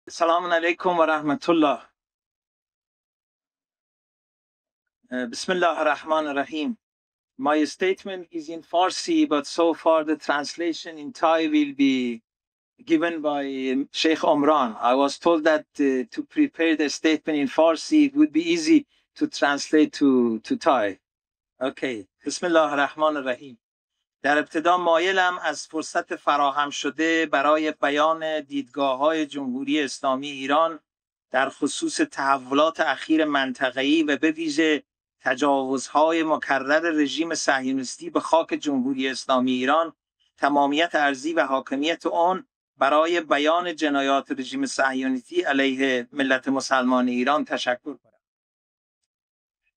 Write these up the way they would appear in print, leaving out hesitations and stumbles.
Assalamu alaikum wa rahmatullah. Bismillah ar-Rahman ar-Rahim. My statement is in Farsi, but so far the translation in Thai will be given by Sheikh Omran. I was told that to prepare the statement in Farsi, it would be easy to translate to Thai. Okay. Bismillah ar-Rahman ar-Rahim. در ابتدا مایلم از فرصت فراهم شده برای بیان دیدگاه‌های جمهوری اسلامی ایران در خصوص تحولات اخیر منطقه‌ای و به ویژه تجاوزهای مکرر رژیم صهیونیستی به خاک جمهوری اسلامی ایران، تمامیت ارضی و حاکمیت آن برای بیان جنایات رژیم صهیونیستی علیه ملت مسلمان ایران تشکر کنم.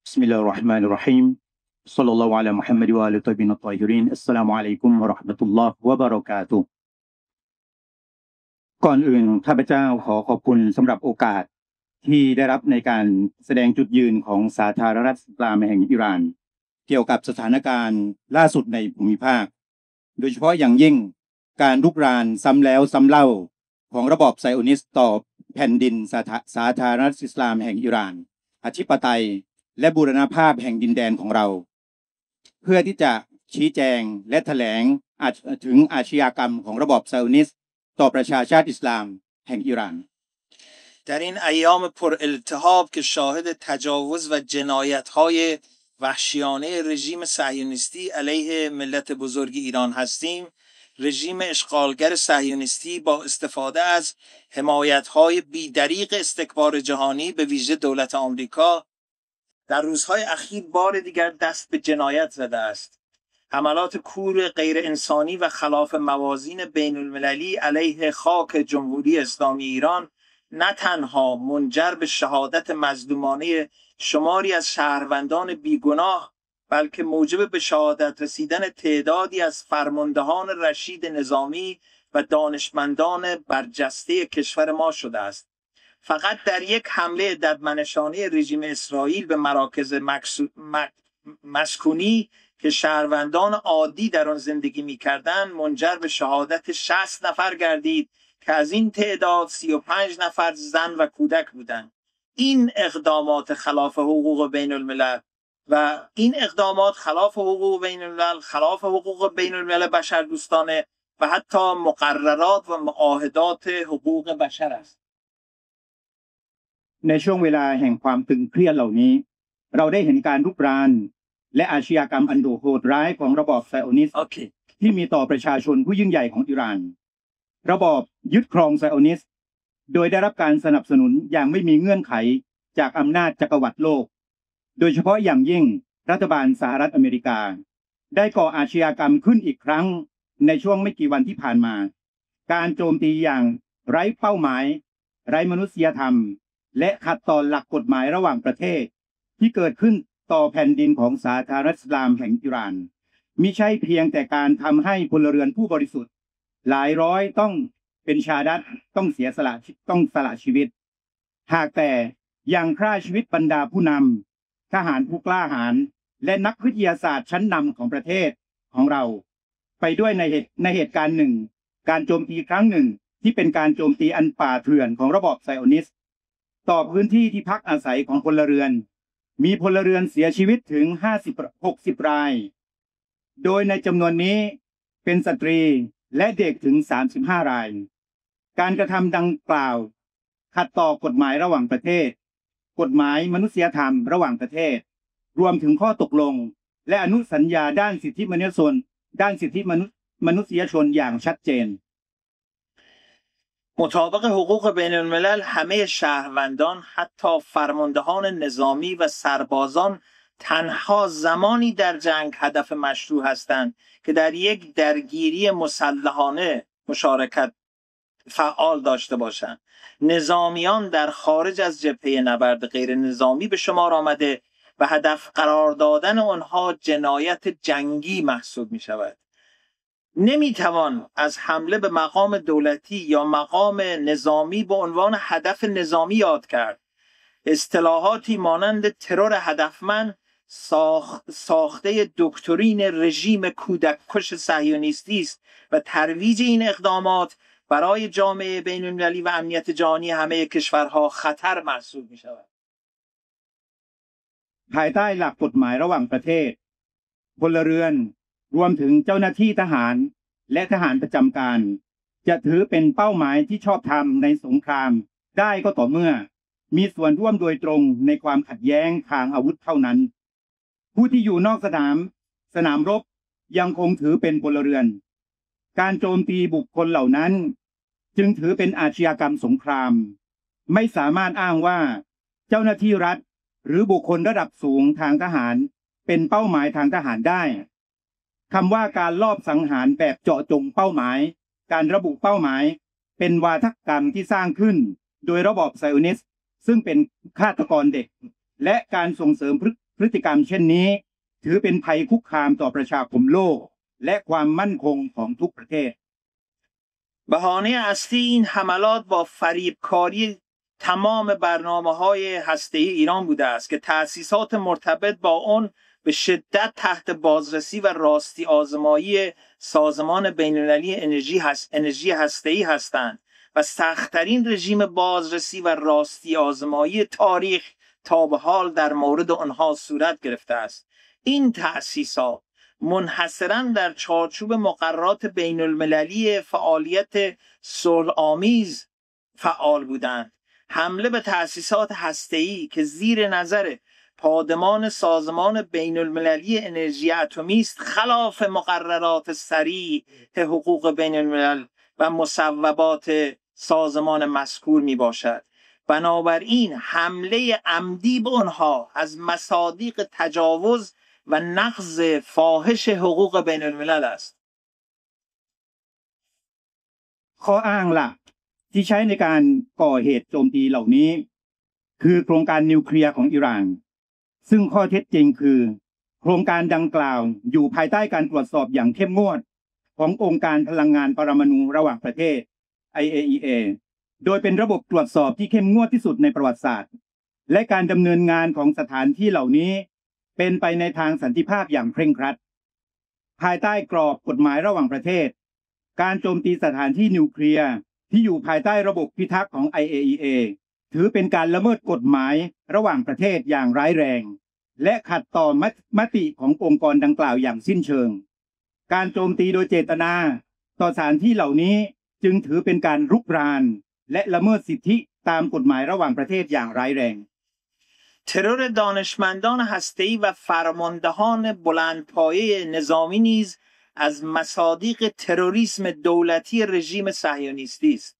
بسم الله الرحمن الرحیم. صلی الله علی محمد و آل الطیبین الطاهرین. السلام علیکم و رحمت الله و برکاته.ก่อนอื่นข้าพเจ้าขอขอบคุณสำหรับโอกาสที่ได้รับในการแสดงจุดยืนของสาธารณรัฐอิสลามแห่งอิหร่านเกี่ยวกับสถานการณ์ล่าสุดในภูมิภาคโดยเฉพาะอย่างยิ่งการรุกรานซ้ำแล้วซ้ำเล่าของระบอบไซโอนิสต์ต่อแผ่นดินสาธารณรัฐอิสลามแห่งอิหร่านอธิปไตยและบูรณภาพแห่งดินแดนของเราเพื่อที่จะชี้แจงและแถลงถึงอาชญากรรมของระบอบไซโอนิสต์ต่อประชาชาติอิสลามแห่งอิหร่าน در این ایام پر التهاب که شاهد تجاوز و جنایت‌های وحشیانه رژیم صهیونیستی علیه ملت بزرگ ایران هستیم، رژیم اشغالگر صهیونیستی با استفاده از حمایت‌های بی‌دریغ استکبار جهانی به ویژه دولت آمریکا در روزهای اخیر بار دیگر دست به جنایت زده است. حملات کور غیر انسانی و خلاف موازین بین المللی علیه خاک جمهوری اسلامی ایران نه تنها منجر به شهادت مظلومانه شماری از شهروندان بیگناه، بلکه موجب به شهادت رسیدن تعدادی از فرماندهان رشید نظامی و دانشمندان برجسته کشور ما شده است. فقط در یک حمله ددمنشانه رژیم اسرائیل به مراکز مسکونی که شهروندان عادی در آن زندگی می‌کردند منجر به شهادت 60 نفر گردید که از این تعداد 35 نفر زن و کودک بودند. این اقدامات خلاف حقوق بین الملل خلاف حقوق بین الملل بشردوستانه و حتی مقررات و معاهدات حقوق بشر است. ในช่วงเวลาแห่งความตึงเครียดเหล่านี้เราได้เห็นการรุกรานและอาชญากรรมอันโหดร้ายของระบอบไซโอนิสต์ที่มีต่อประชาชนผู้ยิ่งใหญ่ของอิหร่านระบอบยึดครองไซโอนิสต์โดยได้รับการสนับสนุนอย่างไม่มีเงื่อนไขจากอำนาจจักรวรรดิโลกโดยเฉพาะอย่างยิ่งรัฐบาลสหรัฐอเมริกาได้ก่ออาชญากรรมขึ้นอีกครั้งในช่วงไม่กี่วันที่ผ่านมาการโจมตีอย่างไร้เป้าหมายไร้มนุษยธรรมและขัดต่อหลักกฎหมายระหว่างประเทศที่เกิดขึ้นต่อแผ่นดินของสาธารณรัฐอิสลามแห่งอิหร่านมิใช่เพียงแต่การทำให้พลเรือนผู้บริสุทธิ์หลายร้อยต้องเป็นชาดัตต้องสละชีวิตหากแต่ยังฆ่าชีวิตบรรดาผู้นำทหารผู้กล้าหาญและนักวิทยาศาสตร์ชั้นนำของประเทศของเราไปด้วยในเหตุการณ์หนึ่งการโจมตีครั้งหนึ่งที่เป็นการโจมตีอันป่าเถื่อนของระบอบไซโอนิสต์ต่อพื้นที่ที่พักอาศัยของพลเรือนมีพลเรือนเสียชีวิตถึง60 รายโดยในจำนวนนี้เป็นสตรีและเด็กถึง35 รายการกระทำดังกล่าวขัดต่อกฎหมายระหว่างประเทศกฎหมายมนุษยธรรมระหว่างประเทศรวมถึงข้อตกลงและอนุสัญญาด้านสิทธิมนุษยชนอย่างชัดเจนمطابق حقوق بین الملل همه شهروندان حتی فرماندهان نظامی و سربازان تنها زمانی در جنگ هدف مشروع هستند که در یک درگیری مسلحانه مشارکت فعال داشته باشند. نظامیان در خارج از جبهه نبرد غیر نظامی به شمار آمده و هدف قرار دادن آنها جنایت جنگی محسوب می شود. نمیتوان از حمله به مقام دولتی یا مقام نظامی به عنوان هدف نظامی یاد کرد. اصطلاحاتی مانند ترور هدفمند ساخته دکترین رژیم کودککش صهیونیستی است و ترویج این اقدامات برای جامعه بین‌المللی و امنیت جهانی همه کشورها خطر محسوب می‌شود. ภายใต้หลักกฎหมายระหว่างประเทศพลเรือนรวมถึงเจ้าหน้าที่ทหารและทหารประจำการจะถือเป็นเป้าหมายที่ชอบธรรมในสงครามได้ก็ต่อเมื่อมีส่วนร่วมโดยตรงในความขัดแย้งทางอาวุธเท่านั้นผู้ที่อยู่นอกสนามรบยังคงถือเป็นพลเรือนการโจมตีบุคคลเหล่านั้นจึงถือเป็นอาชญากรรมสงครามไม่สามารถอ้างว่าเจ้าหน้าที่รัฐหรือบุคคลระดับสูงทางทหารเป็นเป้าหมายทางทหารได้คำว่าการลอบสังหารแบบเจาะจงเป้าหมายการระบุเป้าหมายเป็นวาทกรรมที่สร้างขึ้นโดยระบอบไซออนิสต์ซึ่งเป็นฆาตกรเด็กและการส่งเสริมพฤติกรรมเช่นนี้ถือเป็นภัยคุกคามต่อประชาคมโลกและความมั่นคงของทุกประเทศ بهانه اصلی این حملات با فریبکاری تمام برنامه‌های هسته‌ای ایران بوده است که تأسیسات مرتبط با آن به شدت تحت بازرسی و راستی آزمایی سازمان بین‌المللی انرژی هسته‌ای هستند و سخت‌ترین رژیم بازرسی و راستی آزمایی تاریخ تا به حال در مورد آنها صورت گرفته است. این تأسیسات منحصراً در چارچوب مقررات بین‌المللی فعالیت صلح‌آمیز فعال بودند. حمله به تأسیسات هسته‌ای که زیر نظر پادمان سازمان بین‌المللی انرژی اتمی است خلاف مقررات صریح حقوق بین‌الملل و مصوبات سازمان مذکور می باشد. بنابراین حمله عمدی به آنها از مصادیق تجاوز و نقض فاحش حقوق بین الملل است. ข้ออ้างหลักที่ใช้ในการก่อเหตุโจมตีเหล่านี้คือโครงการนิวเคลียร์ของอิหร่านซึ่งข้อเท็จจริงคือโครงการดังกล่าวอยู่ภายใต้การตรวจสอบอย่างเข้มงวดขององค์การพลังงานปรมาณูระหว่างประเทศ IAEA โดยเป็นระบบตรวจสอบที่เข้มงวดที่สุดในประวัติศาสตร์และการดำเนินงานของสถานที่เหล่านี้เป็นไปในทางสันติภาพอย่างเคร่งครัดภายใต้กรอบกฎหมายระหว่างประเทศการโจมตีสถานที่นิวเคลียร์ที่อยู่ภายใต้ระบบพิทักษ์ของ IAEA ถือเป็นการละเมิดกฎหมายระหว่างประเทศอย่างร้ายแรงและขัดต่อมติขององค์กรดังกล่าวอย่างสิ้นเชิงการโจมตีโดยเจตนาต่อสถานที่เหล่านี้จึงถือเป็นการรุกรานและละเมิดสิทธิตามกฎหมายระหว่างประเทศอย่างร้ายแรง ترور دانشمندان هسته‌ای و فرماندهان بلندپایه نظامی نیز از مصادیق تروریسم دولتی رژیم صهیونیستی است.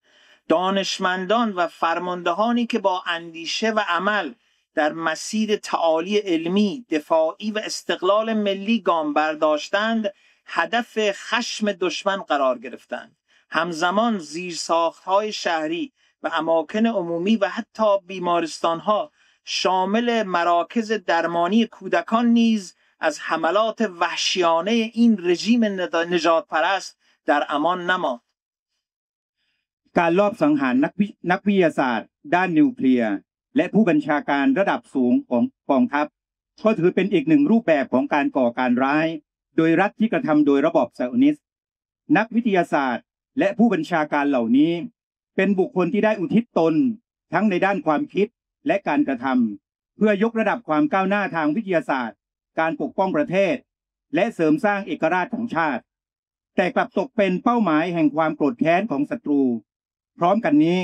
دانشمندان و فرماندهانی که با اندیشه و عمل در مسیر تعالی علمی، دفاعی و استقلال ملی گام برداشتند، هدف خشم دشمن قرار گرفتند. همزمان زیرساخت‌های شهری و اماکن عمومی و حتی بیمارستان‌ها شامل مراکز درمانی کودکان نیز از حملات وحشیانه این رژیم نجات پرست در امان نماند. การลอบสังหารนักวิทยาศาสตร์ด้านนิวเคลียร์และผู้บัญชาการระดับสูงของกองทัพก็ถือเป็นอีกหนึ่งรูปแบบของการก่อการร้ายโดยรัฐที่กระทำโดยระบอบไซออนิสต์นักวิทยาศาสตร์และผู้บัญชาการเหล่านี้เป็นบุคคลที่ได้อุทิศตนทั้งในด้านความคิดและการกระทำเพื่อยกระดับความก้าวหน้าทางวิทยาศาสตร์การปกป้องประเทศและเสริมสร้างเอกราชของชาติแต่กลับตกเป็นเป้าหมายแห่งความโกรธแค้นของศัตรูพร้อมกันนี้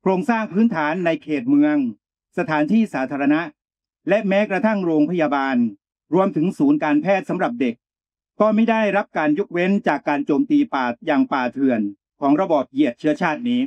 โครงสร้างพื้นฐานในเขตเมืองสถานที่สาธารณะและแม้กระทั่งโรงพยาบาลรวมถึงศูนย์การแพทย์สำหรับเด็กก็ไม่ได้รับการยกเว้นจากการโจมตีป่าอย่างป่าเถื่อนของระบอบเหยียดเชื้อชาตินี้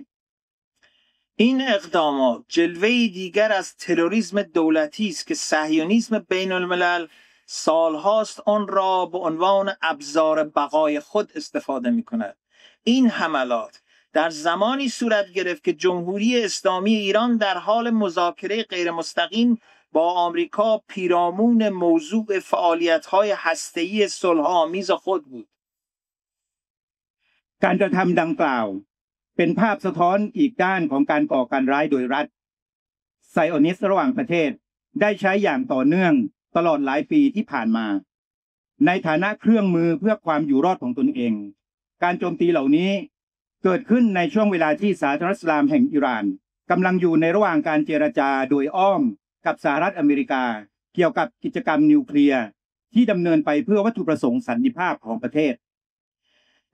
این اقدامات جلوه‌ای دیگر از تروریسم دولتی است که صهیونیسم بین الملل سالهاست آن را به عنوان ابزار بقای خود استفاده می‌کند. این حملات در زمانی صورت گرفت که جمهوری اسلامی ایران در حال مذاکره غیر مستقیم با آمریکا پیرامون موضوع فعالیت‌های هسته‌ای صلح‌آمیز خود بود. การกระทำดังกล่าวเป็นภาพสะท้อนอีกด้านของการก่อการร้ายโดยรัฐไซออนิสต์ระหว่างประเทศได้ใช้อย่างต่อเนื่องตลอดหลายปีที่ผ่านมาในฐานะเครื่องมือเพื่อความอยู่รอดของตนเองการโจมตีเหล่านี้ เกิดขึ้นในช่วงเวลาที่สาธารณรัฐอิสลามแห่งอิหร่านกำลังอยู่ในระหว่างการเจรจาโดยอ้อมกับสหรัฐอเมริกาเกี่ยวกับกิจกรรมนิวเคลียร์ที่ดำเนินไปเพื่อวัตถุประสงค์สันติภาพของประเทศ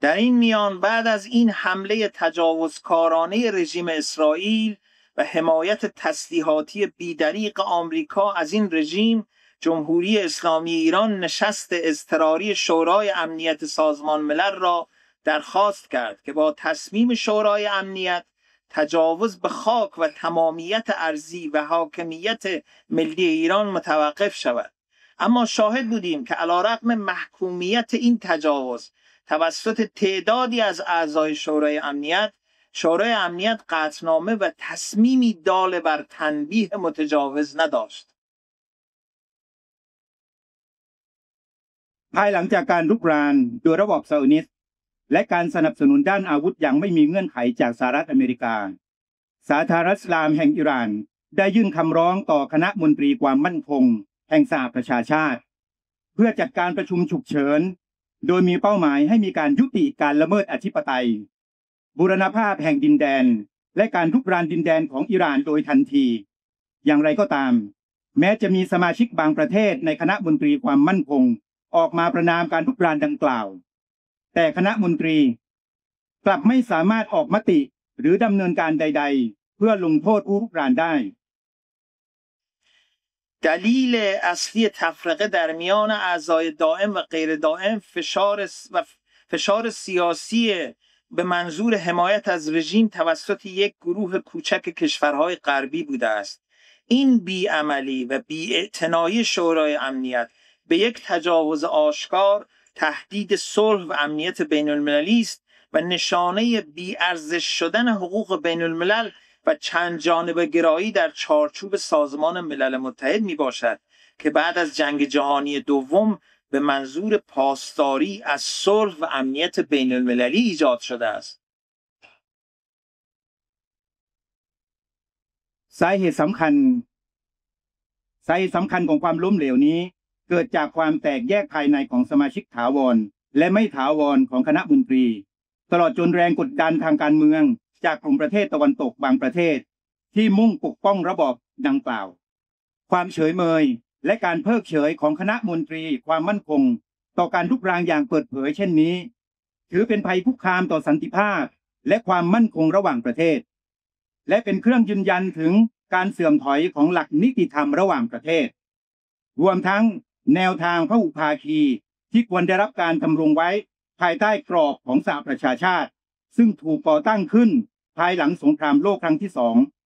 در این میان بعد از این حمله تجاوزکارانه رژیم اسرائیل و حمایت تسلیحاتی بیدریغ آمریکا از این رژیم، جمهوری اسلامی ایران نشست اضطراری شورای امنیت سازمان ملل را درخواست کرد که با تصمیم شورای امنیت تجاوز به خاک و تمامیت ارضی و حاکمیت ملی ایران متوقف شود. اما شاهد بودیم که علیرغم محکومیت این تجاوز توسط تعدادی از اعضای شورای امنیت قطعنامه و تصمیمی دال بر تنبیه متجاوز نداشت. ภายหลังจากการรุกรานโดยระบอบซาอุดิและการสนับสนุนด้านอาวุธอย่างไม่มีเงื่อนไขจากสหรัฐอเมริกาสาธารณรัฐอิสลามแห่งอิหร่านได้ยื่นคำร้องต่อคณะมนตรีความมั่นคงแห่งสหประชาชาติเพื่อจัดการประชุมฉุกเฉินโดยมีเป้าหมายให้มีการยุติการละเมิดอธิปไตยบูรณภาพแห่งดินแดนและการรุกรานดินแดนของอิหร่านโดยทันทีอย่างไรก็ตามแม้จะมีสมาชิกบางประเทศในคณะมนตรีความมั่นคงออกมาประณามการรุกรานดังกล่าวแต่คณะมนตรีกลับไม่สามารถออกมติหรือดำเนินการใดๆเพื่อลงโทษผู้รุกรานได้ دلیل اصلی تفرقه در میان اعضای دائم و غیر دائم فشار سیاسی به منظور حمایت از رژیم توسط یک گروه کوچک کشورهای غربی بوده است. این بیعملی و بی‌اعتنایی شورای امنیت به یک تجاوز آشکار تهدید صلح و امنیت بین المللی است و نشانه بی‌ارزش شدن حقوق بین الملل و چند جانبه گرایی در چارچوب سازمان ملل متحد می باشد که بعد از جنگ جهانی دوم به منظور پاسداری از صلح و امنیت بین المللی ایجاد شده است. สาเหตุสำคัญของความล้มเหลวนี้เกิดจากความแตกแยกภายในของสมาชิกถาวรและไม่ถาวรของคณะมนตรีตลอดจนแรงกดดันทางการเมืองจากกลุ่มประเทศตะวันตกบางประเทศที่มุ่งปกป้องระบอบดังกล่าวความเฉยเมยและการเพิกเฉยของคณะมนตรีความมั่นคงต่อการรุกรานอย่างเปิดเผยเช่นนี้ถือเป็นภัยคุกคามต่อสันติภาพและความมั่นคงระหว่างประเทศและเป็นเครื่องยืนยันถึงการเสื่อมถอยของหลักนิติธรรมระหว่างประเทศรวมทั้งแนวทางพหุภาคีที่ควรได้รับการดำรงไว้ภายใต้กรอบของสหประชาชาติซึ่งถูกก่อตั้งขึ้นภายหลังสงครามโลกครั้งที่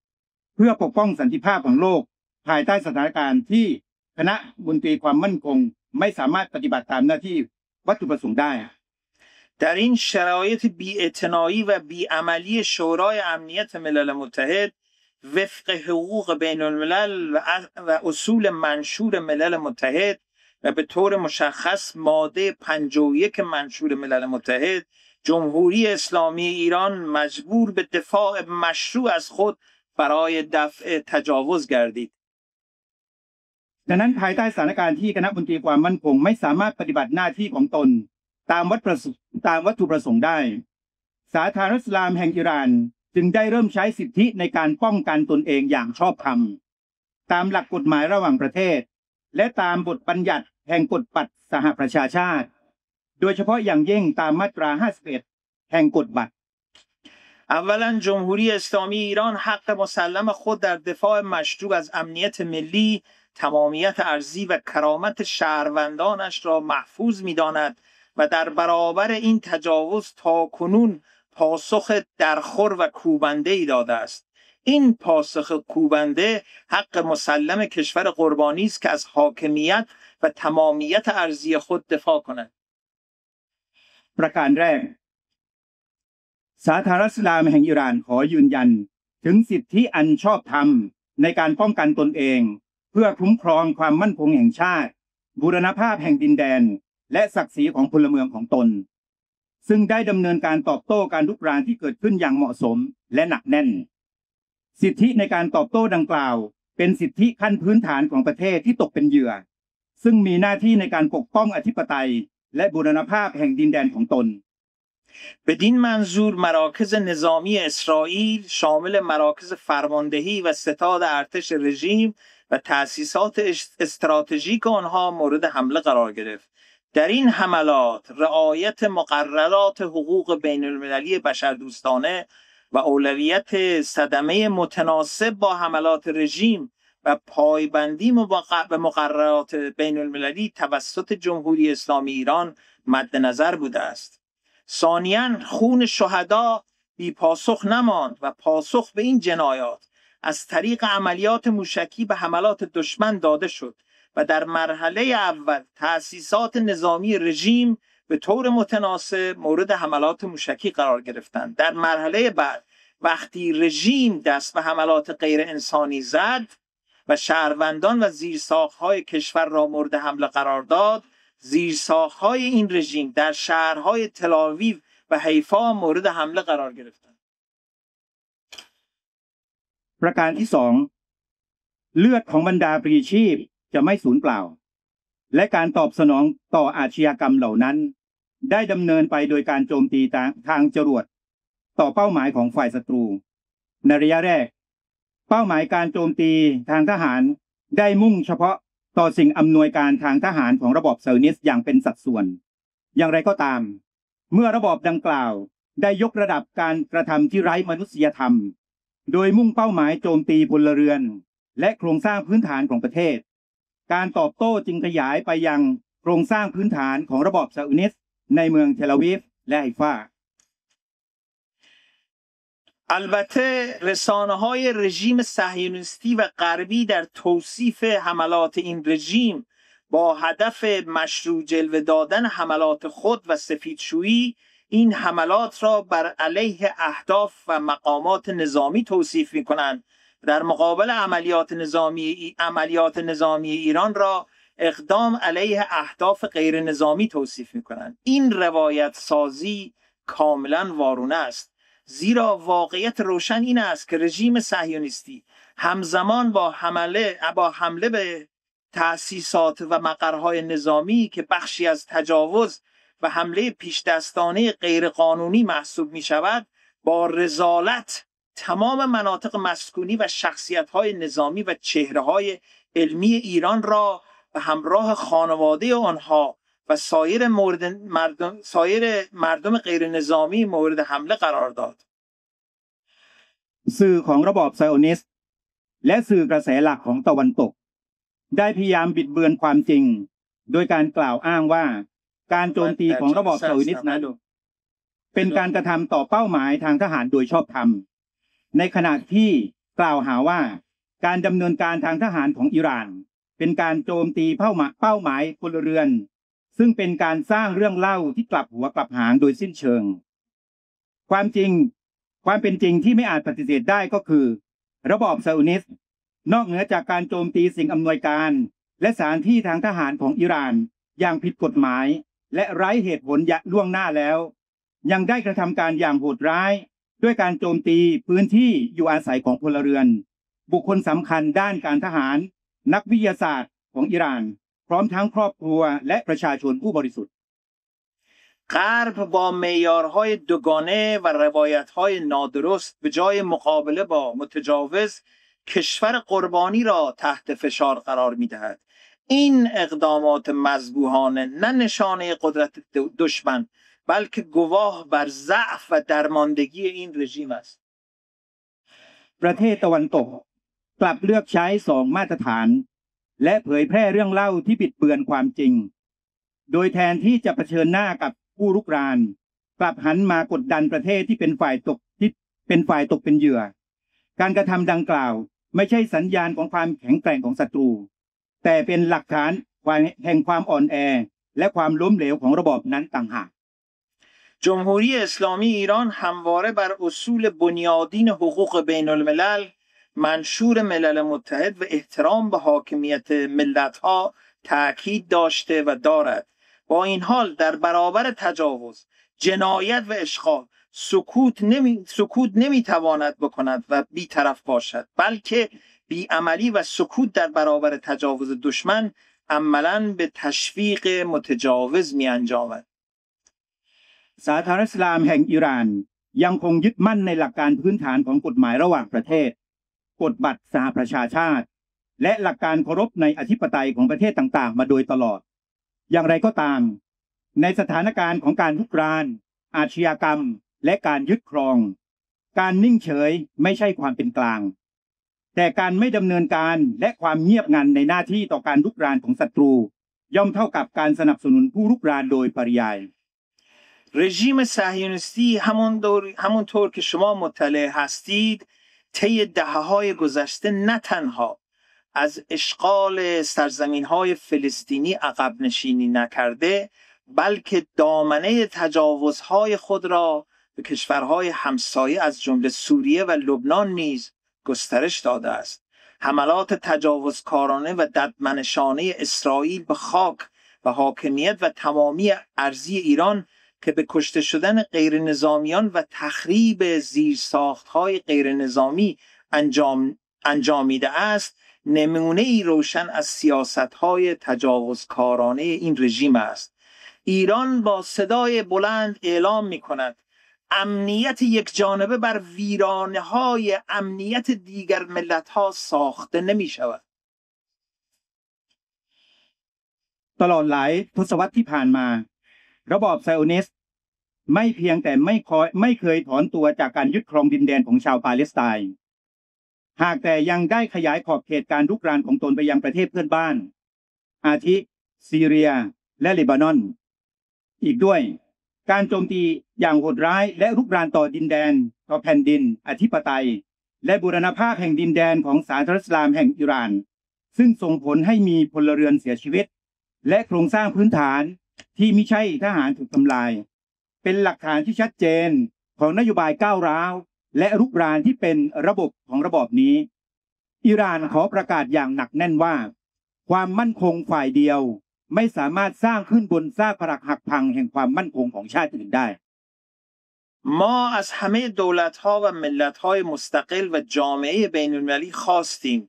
2เพื่อปกป้องสันติภาพของโลกภายใต้สถานการณ์ที่คณะมนตรีความมั่นคงไม่สามารถปฏิบัติตามหน้าที่วัตถุประสงค์ได้ در این شرایط بی‌اعتنایی و بیعملی شورای امنیت ملل متحد وفق حقوق بین الملل و اصول منشور ملل متحد و به طور مشخص ماده 51 منشور ملل متحد جمهوری اسلامی ایران مجبور به دفاع مشروع از خود برای دفع تجاوز گردید. ดังนั้นภายใต้สถานการณ์ที่คณะมนตรีความมั่นคงไม่สามารถปฏิบัติหน้าที่ของตนตามวัตถุประสงค์ได้สาธารณรัฐอิสลามแห่งอิหร่านจึงได้เริ่มใช้สิทธิในการป้องกันตนเองอย่างชอบธรรมตามหลักกฎหมายระหว่างประเทศและตามบทบัญญัติแห่งกฎบัตรสหประชาชาติโดยเฉพาะอย่างยิ่งตามมาตรา51แห่งกฎบัตรاولا جمهوری اسلامی ایران حق مسلم خود در دفاع مشروع از امنیت ملی، تمامیت ارضی و کرامت شهروندانش را محفوظ می‌داند و در برابر این تجاوز تاکنون پاسخ درخور و کوبنده‌ای داده است. این پاسخ کوبنده حق مسلم کشور قربانی است که از حاکمیت و تمامیت ارضی خود دفاع کند. ประการแรกสาธารณรัฐอิสลามแห่งอิหร่านขอยืนยันถึงสิทธิอันชอบธรรมในการป้องกันตนเองเพื่อคุ้มครองความมั่นคงแห่งชาติบูรณภาพแห่งดินแดนและศักดิ์ศรีของพลเมืองของตนซึ่งได้ดำเนินการตอบโต้การรุกรานที่เกิดขึ้นอย่างเหมาะสมและหนักแน่นสิทธิในการตอบโต้ดังกล่าวเป็นสิทธิขั้นพื้นฐานของประเทศที่ตกเป็นเหยื่อซึ่งมีหน้าที่ในการปกป้องอธิปไตยและบูรณภาพแห่งดินแดนของตน بدین منظور مراکز نظامی اسرائیل شامل مراکز فرماندهی و ستاد ارتش رژیم و تأسیسات استراتژیک آنها مورد حمله قرار گرفت. در این حملات رعایت مقررات حقوق بین المللی بشردوستانه و اولویت صدمه متناسب با حملات رژیم و پایبندی به مقررات بین المللی توسط جمهوری اسلامی ایران مد نظر بوده است. ثانیاً خون شهدا بی پاسخ نماند و پاسخ به این جنایات از طریق عملیات موشکی به حملات دشمن داده شد و در مرحله اول تأسیسات نظامی رژیم به طور متناسب مورد حملات موشکی قرار گرفتند. در مرحله بعد وقتی رژیم دست به حملات غیر انسانی زد و شهروندان و زیرساخت‌های کشور را مورد حمله قرار داد، زیرساخت‌های این رژیم در شهرهای تل‌آویو و حیفا مورد حمله قرار گرفتند. ประการที่ 2 เลือดของบรรดาปรีชีพจะไม่สูญเปล่าและการตอบสนองต่ออาชญากรรมเหล่านั้นได้ดำเนินไปโดยการโจมตีทางจรวดต่อเป้าหมายของฝ่ายศัตรูในระยะแรกเป้าหมายการโจมตีทางทหารได้มุ่งเฉพาะต่อสิ่งอำนวยการทางทหารของระบอบไซออนิสต์อย่างเป็นสัดส่วนอย่างไรก็ตามเมื่อระบอบดังกล่าวได้ยกระดับการกระทำที่ไร้มนุษยธรรมโดยมุ่งเป้าหมายโจมตีพลเรือนและโครงสร้างพื้นฐานของประเทศการตอบโต้จึงขยายไปยังโครงสร้างพื้นฐานของระบอบไซออนิสต์ในเมืองเทลอาวีฟและไฮฟา البته رسانه‌های رژیم صهیونیستی و غربی در توصیف حملات این رژیم با هدف مشروع جلوه دادن حملات خود و سفیدشویی این حملات را بر علیه اهداف و مقامات نظامی توصیف می‌کنند. در مقابل عملیات نظامی ایران را اقدام علیه اهداف غیر نظامی توصیف می‌کنند. این روایت سازی کاملا وارونه است. زیرا واقعیت روشن این است که رژیم صهیونیستی همزمان با حمله به تأسیسات و مقرهای نظامی که بخشی از تجاوز و حمله پیشدستانه غیرقانونی محسوب می شود، با رذالت تمام مناطق مسکونی و شخصیت‌های نظامی و چهره‌های علمی ایران را به همراه خانواده آنها و سایر مردم غیر نظامی مورد حمله قرار داد. สื่อของระบอบไซออนิสต์และสื่อกระแสหลักของตะวันตกได้พยายามบิดเบือนความจริงโดยการกล่าวอ้างว่าการโจมตีของระบอบไซออนิสต์นั้นเป็นการกระทำต่อเป้าหมายทางทหารโดยชอบธรรมในขณะที่กล่าวหาว่าการดำเนินการทางทหารของอิหร่านเป็นการโจมตีเป้าหมายพลเรือนซึ่งเป็นการสร้างเรื่องเล่าที่กลับหัวกลับหางโดยสิ้นเชิงความเป็นจริงที่ไม่อาจปฏิเสธได้ก็คือระบอบไซออนิสต์นอกเหนือจากการโจมตีสิ่งอำนวยการและสถานที่ทางทหารของอิหร่านอย่างผิดกฎหมายและไร้เหตุผลล่วงหน้าแล้วยังได้กระทำการอย่างโหดร้ายด้วยการโจมตีพื้นที่อยู่อาศัยของพลเรือนบุคคลสำคัญด้านการทหารนักวิทยาศาสตร์ของอิหร่านพร้อมทั้งครอบครัวและประชาชนผู้บริสุทธิ์ غرب با معیارهای دوگانه و روایت‌های نادرست به جای مقابله با متجاوز کشور قربانی را تحت فشار قرار می‌دهد. این اقدامات مذبوحانه نه نشانه قدرت دشمن بلکه گواه بر ضعف و درماندگی این رژیم است. ประเทศตะวันตกกลับเลือกใช้2มาตรฐานและเผยแพร่เรื่องเล่าที่บิดเบือนความจริงโดยแทนที่จะเผชิญหน้ากับผู้รุกรานกลับหันมากดดันประเทศที่เป็นฝ่ายตกเป็นเหยื่อการกระทำดังกล่าวไม่ใช่สัญญาณของความแข็งแกร่งของศัตรูแต่เป็นหลักฐานแห่งความอ่อนแอและความล้มเหลวของระบอบนั้นต่างหาก جمهوری اسلامی ایران همواره بر اصول بنیادین حقوق بین الملل منشور ملل متحد و احترام به حاکمیت ملت‌ها تأکید داشته و دارد. با این حال در برابر تجاوز، جنایت و اشغال سکوت نمیتواند بکند و بی‌طرف باشد، بلکه بی‌عملی و سکوت در برابر تجاوز دشمن عملاً به تشویق متجاوز می‌انجامد. สาธารณรัฐอิสลามแห่งอิหร่านยังคงยึดมั่นในหลักการพื้นฐานของกฎหมายระหว่างประเทศกฎบัตรสหประชาชาติและหลักการเคารพในอธิปไตยของประเทศต่างๆมาโดยตลอดอย่างไรก็ตามในสถานการณ์ของการรุกรานอาชญากรรมและการยึดครองการนิ่งเฉยไม่ใช่ความเป็นกลางแต่การไม่ดำเนินการและความเงียบงันในหน้าที่ต่อการรุกรานของศัตรูย่อมเท่ากับการสนับสนุนผู้รุกรานโดยปริยายرژیم صهیونیستی همونطور که شما مطلع هستید طی دهه‌های گذشته نه تنها از اشغال سرزمین‌های فلسطینی عقب نشینی نکرده بلکه دامنه تجاوزهای خود را به کشورهای همسایه از جمله سوریه و لبنان نیز گسترش داده است. حملات تجاوزکارانه و ددمنشانه اسرائیل به خاک و حاکمیت و تمامی ارضی ایران که به کشته شدن غیر نظامیان و تخریب زیرساختهای غیر نظامی انجامیده است نمونه‌ای روشن از سیاست‌های تجاوزکارانه این رژیم است. ایران با صدای بلند اعلام می‌کند امنیت یک جانبه بر ویرانه‌های امنیت دیگر ملت‌ها ساخته نمی‌شود. ตลอดหลายทศวรรษที่ผ่านมาระบอบไซโอนิสต์ไม่เพียงแต่ไม่เคยถอนตัวจากการยึดครองดินแดนของชาวปาเลสไตน์หากแต่ยังได้ขยายขอบเขตการรุกรานของตนไปยังประเทศเพื่อนบ้านอาทิซีเรียและเลบานอนอีกด้วยการโจมตีอย่างโหดร้ายและรุกรานต่อดินแดนต่อแผ่นดินอธิปไตยและบูรณภาพแห่งดินแดนของสาธารณรัฐอิสลามแห่งอิหร่านซึ่งส่งผลให้มีพลเรือนเสียชีวิตและโครงสร้างพื้นฐานที่มิใช่ทหารถูกทำลายเป็นหลักฐานที่ชัดเจนของนโยบายก้าวร้าวและรุกรานที่เป็นระบบของระบอบนี้อิหร่านขอประกาศอย่างหนักแน่นว่าความมั่นคงฝ่ายเดียวไม่สามารถสร้างขึ้นบนซากปรักหักพังแห่งความมั่นคงของชาติอื่นได้ ما از همه دولت‌ها و ملت‌های مستقل و جامعه بین‌المللی خواستیم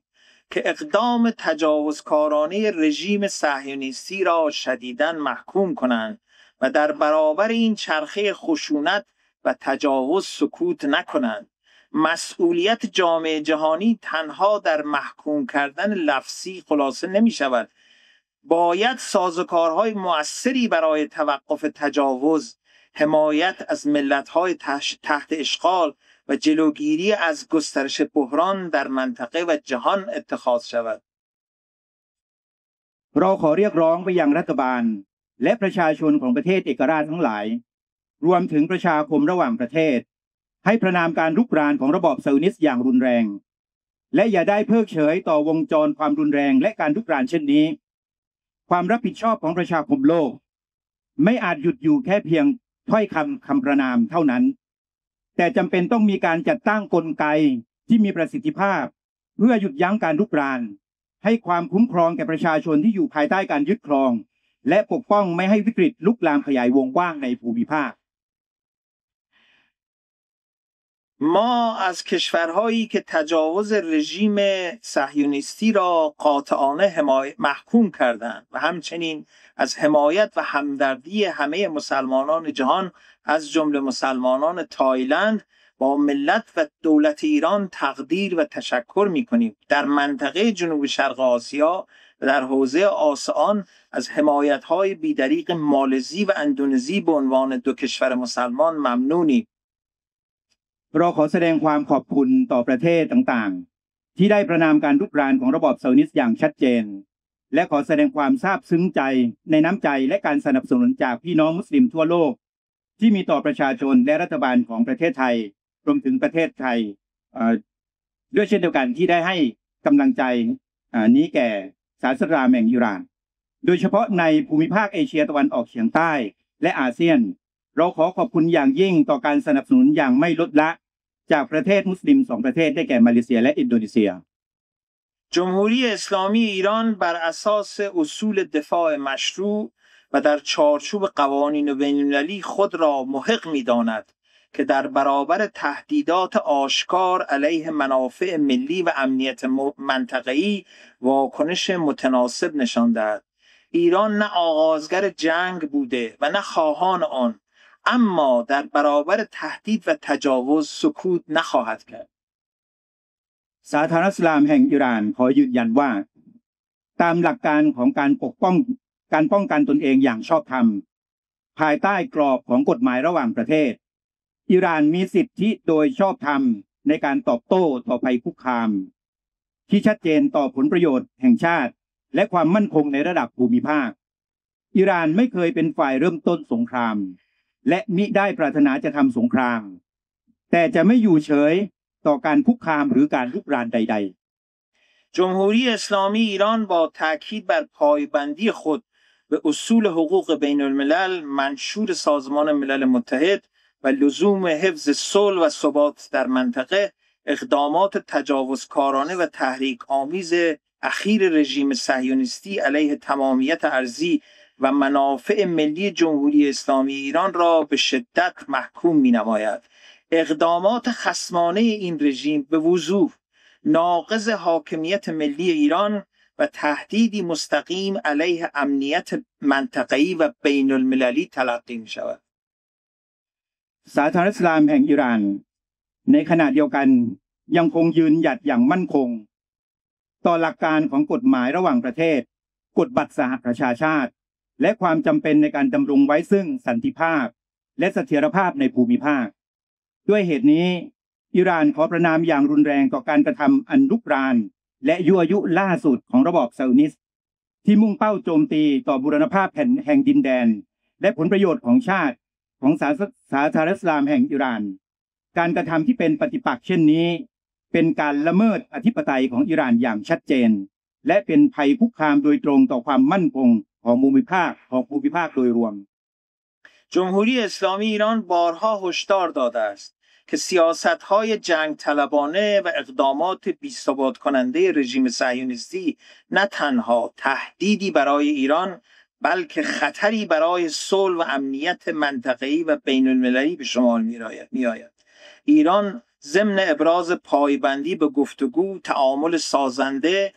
که اقدام تجاوزکارانه رژیم صهیونیستی را شدیداً محکوم کنند و در برابر این چرخه خشونت و تجاوز سکوت نکنند. مسئولیت جامعه جهانی تنها در محکوم کردن لفظی خلاصه نمی شود. باید سازوکارهای مؤثری برای توقف تجاوز، حمایت از ملت‌های تحت اشغال و جلوگیری از گسترش بحران در منطقه و جهان اتخاذ شود. เราขอเรียกร้องไปยังรัฐบาลและประชาชนของประเทศเอกราชทั้งหลายรวมถึงประชาคมระหว่างประเทศให้ประณามการรุกรานของระบอบไซโอนิสต์อย่างรุนแรงและอย่าได้เพิกเฉยต่อวงจรความรุนแรงและการรุกรานเช่นนี้ความรับผิดชอบของประชาคมโลกไม่อาจหยุดอยู่แค่เพียงถ้อยคำประณามเท่านั้นแต่จำเป็นต้องมีการจัดตั้งกลไกที่มีประสิทธิภาพเพื่อหยุดยั้งการรุกรานให้ความคุ้มครองแก่ประชาชนที่อยู่ภายใต้การยึดครองและปกป้องไม่ให้วิกฤตลุกลามขยายวงกว้างในภูมิภาค ما از کشورهایی که تجاوز رژیم صهیونیستی را قاطعانه محکوم کردند و همچنین از حمایت و همدردی همه مسلمانان جهان از جمله مسلمانان تایلند با ملت و دولت ایران تقدیر و تشکر می‌کنیم. در منطقه جنوب شرق آسیا و در حوزه آسیان از حمایت‌های بی‌دریغ مالزی و اندونزی به عنوان دو کشور مسلمان ممنونیم. เราขอแสดงความขอบคุณต่อประเทศต่างๆที่ได้ประณามการรุกรานของระบอบไซโอนิสต์อย่างชัดเจนและขอแสดงความซาบซึ้งใจในน้ำใจและการสนับสนุนจากพี่น้องมุสลิมทั่วโลกที่มีต่อประชาชนและรัฐบาลของประเทศไทยรวมถึงประเทศไทยด้วยเช่นเดียวกันที่ได้ให้กำลังใจนี้แก่ศาสนาอิสลามแห่งอิหร่านโดยเฉพาะในภูมิภาคเอเชียตะวันออกเฉียงใต้และอาเซียนเราขอขอบคุณอย่างยิ่งต่อการสนับสนุนอย่างไม่ลดละจากประเทศมุสลิม2ประเทศได้แก่มาเลเซียและอินโดนีเซีย جمهوری اسلامی ایران بر اساس اصول دفاع مشروع و در چارچوب قوانین بین‌المللی خود را محق می‌داند که در برابر تهدیدات آشکار علیه منافع ملی و امنیت منطقه‌ای واکنش متناسب نشان دهد. ایران نه آغازگر جنگ بوده و نه خواهان آن، اما در برابر تهدید و تجاوز سکوت نخواهد کرد. สาธารณรัฐอิสลามแห่งอิหร่านขอยืนยันว่าตามหลักการของการป้องกันตนเองอย่างชอบธรรมภายใต้กรอบของกฎหมายระหว่างประเทศอิหร่านมีสิทธิโดยชอบธรรมในการตอบโต้ต่อภัยคุกคามที่ชัดเจนต่อผลประโยชน์แห่งชาติและความมั่นคงในระดับภูมิภาคอิหร่านไม่เคยเป็นฝ่ายเริ่มต้นสงครามและมิได้ปรารถนาจะทำสงครามแต่จะไม่อยู่เฉยต่อการคุกคามหรือการรุกรานใดๆ جمهوری اسلامی ایران با تاکید بر پایبندی خود به اصول حقوق بین الملل منشور سازمان ملل متحد و لزوم حفظ صلح و ثبات در منطقه اقدامات تجاوزکارانه و تحریک آمیز اخیر رژیم صهیونیستی علیه تمامیت ارضی و منافع ملی جمهوری اسلامی ایران را به شدت محکوم می‌نماید. اقدامات خصمانه این رژیم به وضوح ناقض حاکمیت ملی ایران و تهدیدی مستقیم علیه امنیت منطقه‌ای و بین المللی تلقی می شود. สาธารณรัฐอิสลามแห่งอิหร่านในขณะเดียวกันยังคงยืนหยัดอย่างมั่นคงต่อหลักการของกฎหมายระหว่างประเทศกฎบัตรสหประชาชาติและความจำเป็นในการดำรงไว้ซึ่งสันติภาพและเสถียรภาพในภูมิภาคด้วยเหตุนี้อิหร่านขอประณามอย่างรุนแรงต่อการกระทำอันรุกรานและยั่วยุล่าสุดของระบอบซาอุนิสต์ที่มุ่งเป้าโจมตีต่อบูรณภาพแห่งดินแดนและผลประโยชน์ของชาติของสาธารณรัฐอิสลามแห่งอิหร่านการกระทำที่เป็นปฏิปักษ์เช่นนี้เป็นการละเมิดอธิปไตยของอิหร่านอย่างชัดเจนและเป็นภัยคุกคามโดยตรงต่อความมั่นคงของภูมิภาคโดยรวม جمهوری اسلامی ایران بارها هشدار داده است که سیاست‌های جنگ طلبانه و اقدامات بی‌ثبات کننده رژیم صهیونیستی نه تنها تهدیدی برای ایران بلکه خطری برای صلح و امنیت منطقه‌ای و بین‌المللی به شمار می‌آید. ایران ضمن ابراز پایبندی به گفتگو، تعامل سازنده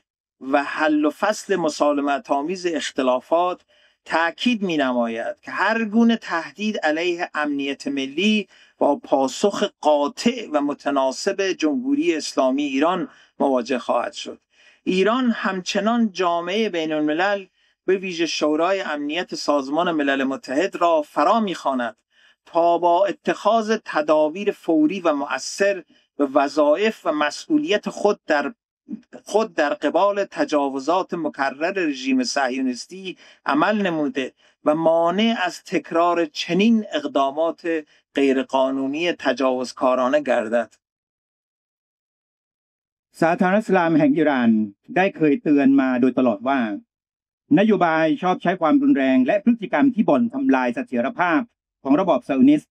و حل و فصل مسالمت‌آمیز اختلافات تأکید می‌نماید که هر گونه تهدید علیه امنیت ملی با پاسخ قاطع و متناسب جمهوری اسلامی ایران مواجه خواهد شد. ایران همچنان جامعه بین الملل به ویژه شورای امنیت سازمان ملل متحد را فرا می‌خواند تا با اتخاذ تدابیر فوری و مؤثر به وظایف و مسئولیت خود در قبال تجاوزات مکرر رژیم صهیونیستی عمل نموده و مانع از تکرار چنین اقدامات غیرقانونی تجاوزکارانه گردد. สาธารณรัฐอิสลามแห่งอิหร่านได้เคยเตือนมาโดยตลอดว่านโยบายชอบใช้ความรุนแรงและพฤติกรรมที่บ่อนทำลายเสถียรภาพของระบอบซาอุนิสต์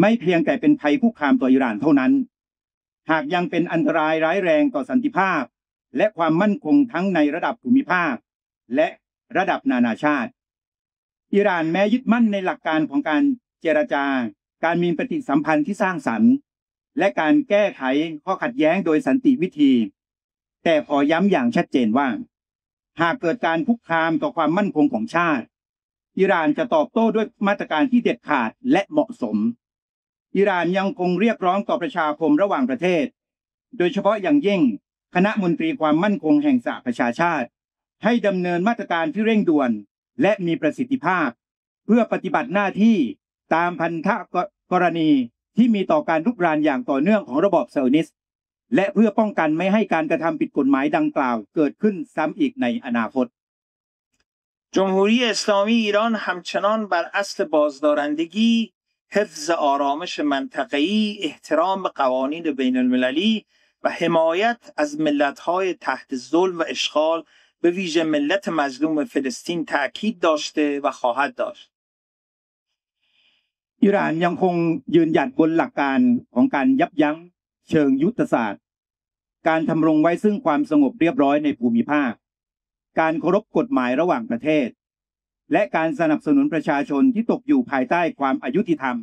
ไม่เพียงแต่เป็นภัยคุกคามต่ออิหร่านเท่านั้นหากยังเป็นอันตรายร้ายแรงต่อสันติภาพและความมั่นคงทั้งในระดับภูมิภาคและระดับนานาชาติอิหร่านแม้ยึดมั่นในหลักการของการเจรจาการมีปฏิสัมพันธ์ที่สร้างสรรค์และการแก้ไขข้อขัดแย้งโดยสันติวิธีแต่ขอย้ำอย่างชัดเจนว่าหากเกิดการคุกคามต่อความมั่นคงของชาติอิหร่านจะตอบโต้ด้วยมาตรการที่เด็ดขาดและเหมาะสมอิหร่านยังคงเรียกร้องต่อประชาคมระหว่างประเทศโดยเฉพาะอย่างยิ่งคณะมนตรีความมั่นคงแห่งสหประชาชาติให้ดำเนินมาตรการที่เร่งด่วนและมีประสิทธิภาพเพื่อปฏิบัติหน้าที่ตามพันธกรณีที่มีต่อการรุกรานอย่างต่อเนื่องของระบอบซาอุนิสต์และเพื่อป้องกันไม่ให้การกระทำผิดกฎหมายดังกล่าวเกิดขึ้นซ้ำอีกในอนาคต جمهوری اسلامی ایران همچنان بر اصل بازدارندگی، حفظ آرامش منطقه‌ای، احترام به قوانین بین المللی و حمایت از ملت‌های تحت ظلم و اشغال به ویژه ملت مظلوم فلسطین تأکید داشته و خواهد داشت. อิหร่านยังคงยืนหยัดบนหลักการของการยับยั้งเชิงยุทธศาสตร์การทำรงไว้ซึ่งความสงบเรียบร้อยในภูมิภาคการเคารพกฎหมายระหว่างประเทศและการสนับสนุนประชาชนที่ตกอยู่ภายใต้ความอยุติธรรม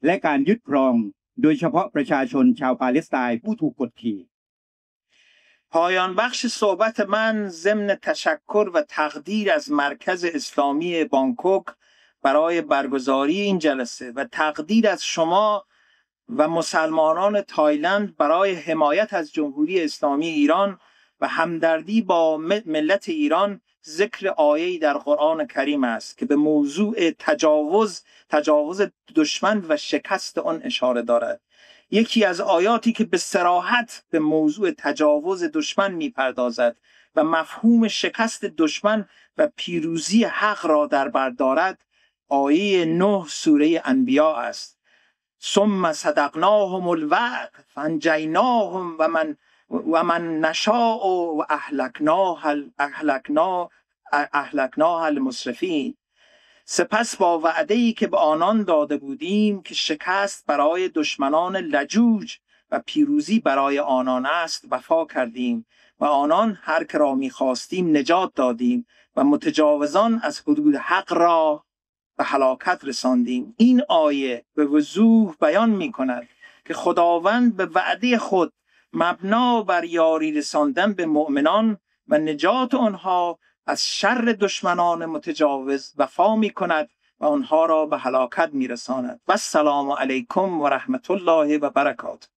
และการยึดครองโดยเฉพาะประชาชนชาวปาเลสไตน์ผู้ถูกกดขี่ پایان بخش صحبت من ضمن تشکر و تقدیر از مرکز اسلامی بانکوک برای برگزاری این جلسه و تقدیر از شما و مسلمانان تایلند برای حمایت از جمهوری اسلامی ایران و همدردی با ملت ایران ذکر آیه‌ای در قرآن کریم است که به موضوع تجاوز دشمن و شکست آن اشاره دارد. یکی از آیاتی که به صراحت به موضوع تجاوز دشمن می‌پردازد و مفهوم شکست دشمن و پیروزی حق را در بر دارد، آیه 9 سوره انبیاء است. ثم صدقناهم الوعد فانجیناهم و من نشاء و اهلکناها المسرفین. سپس با وعده‌ای که به آنان داده بودیم که شکست برای دشمنان لجوج و پیروزی برای آنان است وفا کردیم و آنان هر که را می‌خواستیم نجات دادیم و متجاوزان از حدود حق را به هلاکت رساندیم. این آیه به وضوح بیان می‌کند که خداوند به وعده خود مبنا بر یاری رساندن به مؤمنان و نجات آنها از شر دشمنان متجاوز وفا می‌کند و آنها را به هلاکت می‌رساند. و السلام علیکم و رحمت الله و برکاته.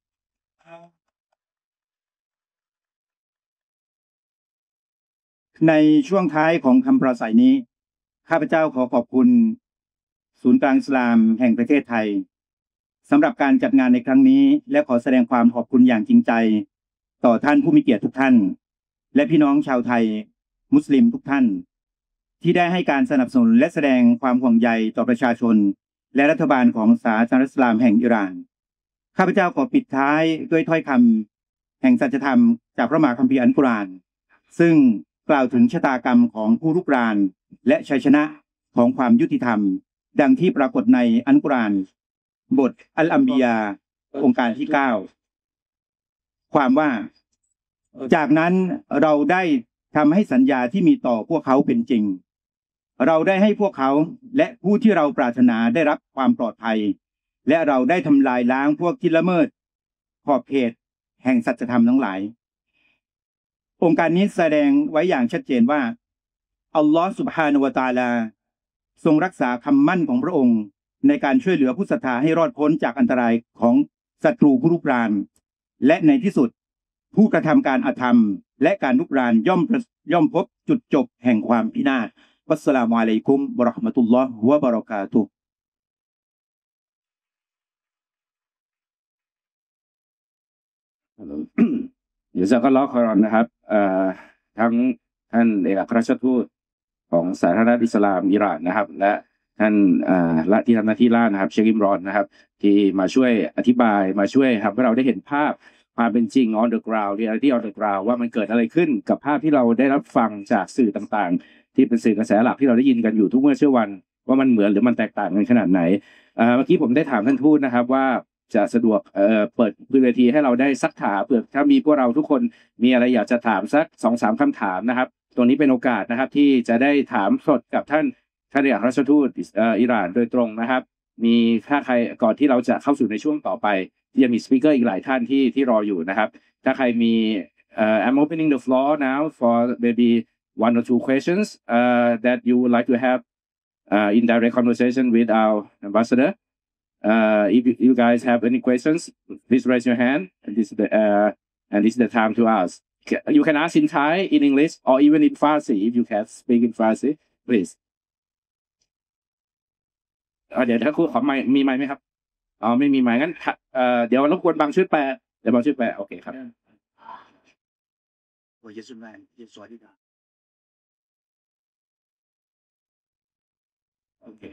ในช่วงท้ายของคำปราศัยนี้ข้าพเจ้าขอขอบคุณศูนย์กลางอิสลามแห่งประเทศไทยสำหรับการจัดงานในครั้งนี้และขอแสดงความขอบคุณอย่างจริงใจต่อท่านผู้มีเกียรติทุกท่านและพี่น้องชาวไทยมุสลิมทุกท่านที่ได้ให้การสนับสนุนและแสดงความห่วงใยต่อประชาชนและรัฐบาลของสาธารณรัฐอิสลามแห่งอิหร่านข้าพเจ้าขอปิดท้ายด้วยถ้อยคำแห่งสัจธรรมจากพระมหาคัมภีร์อัลกุรอานซึ่งกล่าวถึงชะตากรรมของผู้รุกรานและชัยชนะของความยุติธรรมดังที่ปรากฏในอัลกุรอานบทอัลอัมบียาองค์การที่9ความว่าจากนั้นเราได้ทำให้สัญญาที่มีต่อพวกเขาเป็นจริงเราได้ให้พวกเขาและผู้ที่เราปรารถนาได้รับความปลอดภัยและเราได้ทำลายล้างพวกที่ละเมิดขอบเขตแห่งสัจธรรมทั้งหลายองค์การนี้แสดงไว้อย่างชัดเจนว่าอัลลอฮฺซุบฮานะฮูวะตะอาลาทรงรักษาคำมั่นของพระองค์ในการช่วยเหลือผู้ศรัทธาให้รอดพ้นจากอันตรายของศัตรูผู้รุกรานและในที่สุดผู้กระทำการอธรรมและการรุกรานย่อมพบจุดจบแห่งความพินาศวัสสลามุอะลัยกุมวะเราะห์มะตุลลอฮ์วะบะเราะกาตุฮ์เดี๋ยวจะก็ล้อคอยรอนนะครับทั้งท่านเอกอัครราชทูตของสาธารณรัฐอิสลามอิหร่านนะครับและท่านละที่ทำหน้าที่ล่านะครับเชคอิมรอนนะครับที่มาช่วยอธิบายมาช่วยทำให้เราได้เห็นภาพความเป็นจริง on the ground reality on the ground ว่ามันเกิดอะไรขึ้นกับภาพที่เราได้รับฟังจากสื่อต่างๆที่เป็นสื่อกระแสหลักที่เราได้ยินกันอยู่ทุกเมื่อเช้าวันว่ามันเหมือนหรือมันแตกต่างกันขนาดไหนเมื่อกี้ผมได้ถามท่านทูตนะครับว่าจะสะดวกเปิดพื้นเวทีให้เราได้ซักถามเผื่อถ้ามีพวกเราทุกคนมีอะไรอยากจะถามสัก 2-3 คำถามนะครับตรงนี้เป็นโอกาสนะครับที่จะได้ถามสดกับท่านเอกอัครราชทูตอิหร่านโดยตรงนะครับมีถ้าใครก่อนที่เราจะเข้าสู่ในช่วงต่อไปยังมีสปีกเกอร์อีกหลายท่านที่รออยู่นะครับถ้าใครมีI'm opening the floor now for maybe 1 or 2 questions that you would like to have in direct conversation with our ambassador. If you guys have any questions, please raise your hand. And this is the time to ask. You can ask in Thai, in English, or even in Farsi if you can speak in Farsi, please. เดี๋ยวถ้าครูขอมีไมค์ไหมครับไม่มีไมค์งั้นเดี๋ยวรบกวนบางช่วยแปลเดี๋ยวบางช่วยแปลโอเคครับโอเค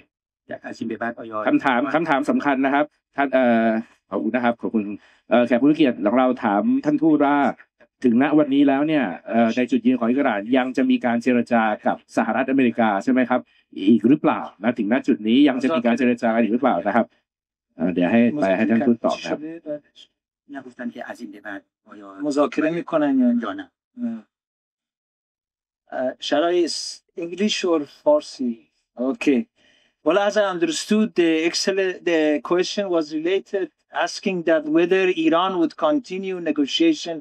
คำถามสำคัญนะครับท่านขอบคุณนะครับขอบคุณแขกผู้มีเกียรติของเราถามท่านทูตว่าถึงณวันนี้แล้วเนี่ยในจุดยืนของอิหร่านยังจะมีการเจรจากับสหรัฐอเมริกาใช่ไหมครับอีกหรือเปล่านะถึงณจุดนี้ยังจะมีการเจรจากันอีกหรือเปล่านะครับเดี๋ยวให้ท่านทูตตอบครับمذاکره میکنن یا نه شرای English or Farsi okay well as I understood the question was related asking that whether Iran would continue negotiation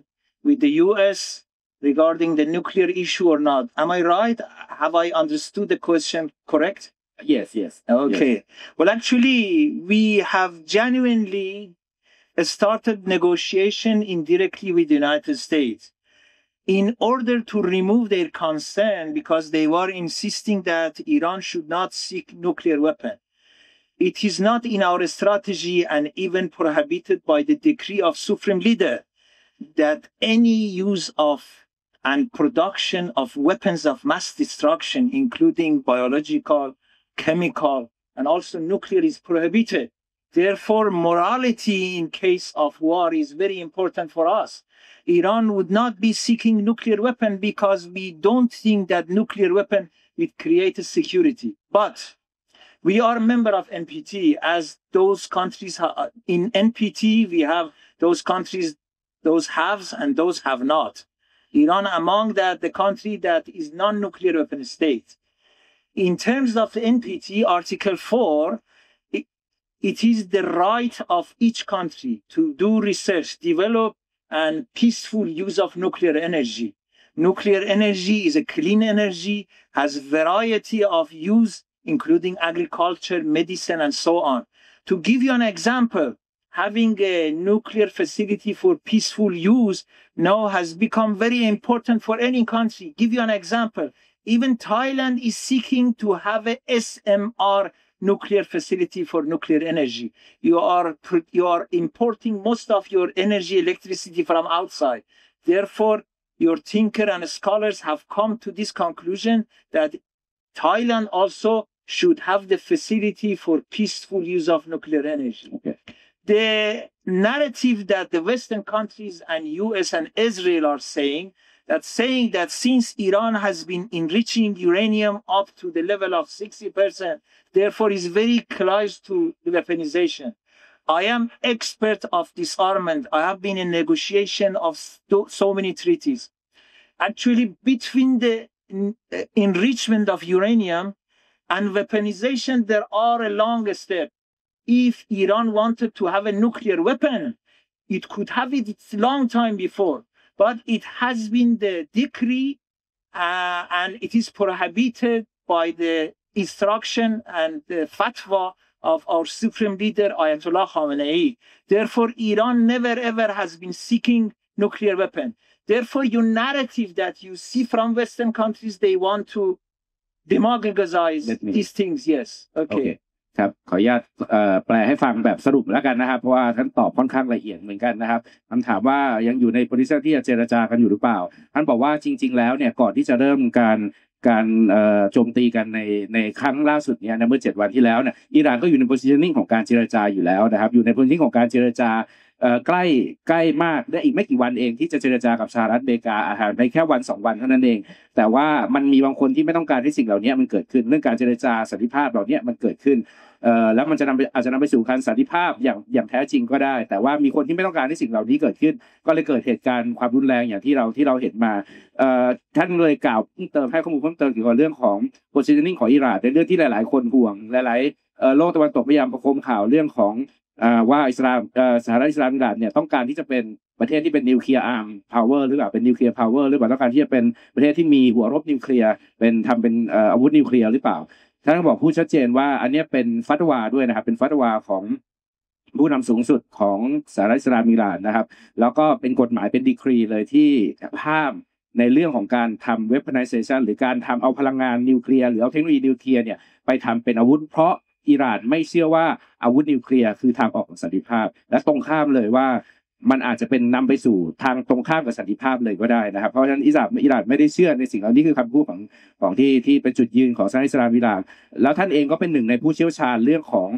with the US regarding the nuclear issue or not. Am I right? Have I understood the question correct? Yes. Okay. Well, actually, we have genuinely started negotiation indirectly with the United States in order to remove their concern because they were insisting that Iran should not seek nuclear weapon. It is not in our strategy and even prohibited by the decree of Supreme Leader that any use of and production of weapons of mass destruction, including biological, chemical, and also nuclear, is prohibited. Therefore, morality in case of war is very important for us. Iran would not be seeking nuclear weapon because we don't think that nuclear weapon would create a security. But we are a member of NPT, as those countries in NPT we have those countries, those haves and those have not. Iran among that the country that is non-nuclear weapon state. In terms of the NPT, Article 4, it is the right of each country to do research, develop, and peaceful use of nuclear energy. Nuclear energy is a clean energy, has variety of use, including agriculture, medicine, and so on. To give you an example, having a nuclear facility for peaceful use now has become very important for any country. Give you an example. Even Thailand is seeking to have a SMR nuclear facility for nuclear energy. You are importing most of your energy, electricity from outside. Therefore, your thinker and scholars have come to this conclusion that Thailand also should have the facility for peaceful use of nuclear energy. Okay. The narrative that the Western countries and US and Israel are saying that since Iran has been enriching uranium up to the level of 60%, therefore is very close to weaponization. I am expert of disarmament. I have been in negotiation of so many treaties. Actually, between the enrichment of uranium and weaponization, there are a long step. If Iran wanted to have a nuclear weapon, it could have it a long time before. But it has been the decree and it is prohibited by the instruction and the fatwa of our supreme leader, Ayatollah Khamenei. Therefore, Iran never ever has been seeking nuclear weapon. Therefore, your narrative that you see from Western countries, they want to demagogize these things. Yes. Okay.ครับขออนุญาตแปลให้ฟังแบบสรุปแล้วกันนะครับเพราะว่าท่านตอบค่อนข้างละเอียดเหมือนกันนะครับคำถามว่ายังอยู่ในโพซิชั่นที่จะเจรจากันอยู่หรือเปล่าท่านบอกว่าจริงๆแล้วเนี่ยก่อนที่จะเริ่มการโจมตีกันในครั้งล่าสุดเนี่ยเมื่อ7 วันที่แล้วเนี่ยอิหร่านก็อยู่ในโพซิชั่นนิ่งของการเจรจาอยู่แล้วนะครับอยู่ในโพซิชั่นของการเจรจาใกล้มากได้อีกไม่กี่วันเองที่จะเจรจากับสหรัฐอเมริกาในแค่วัน2 วันเท่านั้นเองแต่ว่ามันมีบางคนที่ไม่ต้องการให้สิ่งเหล่านี้มันเกิดขึ้นเรื่องการเจรจาสันติภาพเหล่านี้มันเกิดขึ้นแล้วมันจะอาจจะนำไปสู่การสันติภาพอย่างแท้จริงก็ได้แต่ว่ามีคนที่ไม่ต้องการให้สิ่งเหล่านี้เกิดขึ้นก็เลยเกิดเหตุการณ์ความรุนแรงอย่างที่เราเห็นมาท่านเลยกล่าวเพิ่มเติมให้ข้อมูลเพิ่มเติมเกี่ยวกับเรื่องของ positioning ของอิหร่านในเรื่องที่หลายๆคนห่วงหลายๆโลกตะวันตกพยายามประโคมข่าวเรื่องของว่าสหรัฐอิสลามอิหร่านเนี่ยต้องการที่จะเป็นประเทศที่เป็นนิวเคลียร์อาร์มพาวเวอร์หรือเปล่าเป็นนิวเคลียร์พาวเวอร์หรือเปล่าต้องการที่จะเป็นประเทศที่มีหัวรบนิวเคลียร์ทำเป็นอาวุธนิวเคลียร์หรือเปล่าท่านบอกพูดชัดเจนว่าอันนี้เป็นฟัตวาด้วยนะครับเป็นฟัตวาของผู้นำสูงสุดของสหรัฐอิสลามอิหร่านนะครับแล้วก็เป็นกฎหมายเป็นดีกรีเลยที่ห้ามในเรื่องของการทำ weaponization หรือการทำเอาพลังงานนิวเคลียร์หรือเอาเทคโนโลยีนิวเคลียร์เนี่ยไปทำเป็นอาวุธเพราะอิหร่านไม่เชื่อว่าอาวุธนิวเคลียร์คือทางออกของสันติภาพและตรงข้ามเลยว่ามันอาจจะเป็นนำไปสู่ทางตรงข้ามกับสันติภาพเลยก็ได้นะครับเพราะฉะนั้นอิหร่านไม่ได้เชื่อในสิ่งเหล่านี้คือคำพูดของที่เป็นจุดยืนของสหรัฐอิสลามอิหร่านแล้วท่านเองก็เป็นหนึ่งในผู้เชี่ยวชาญเรื่องของ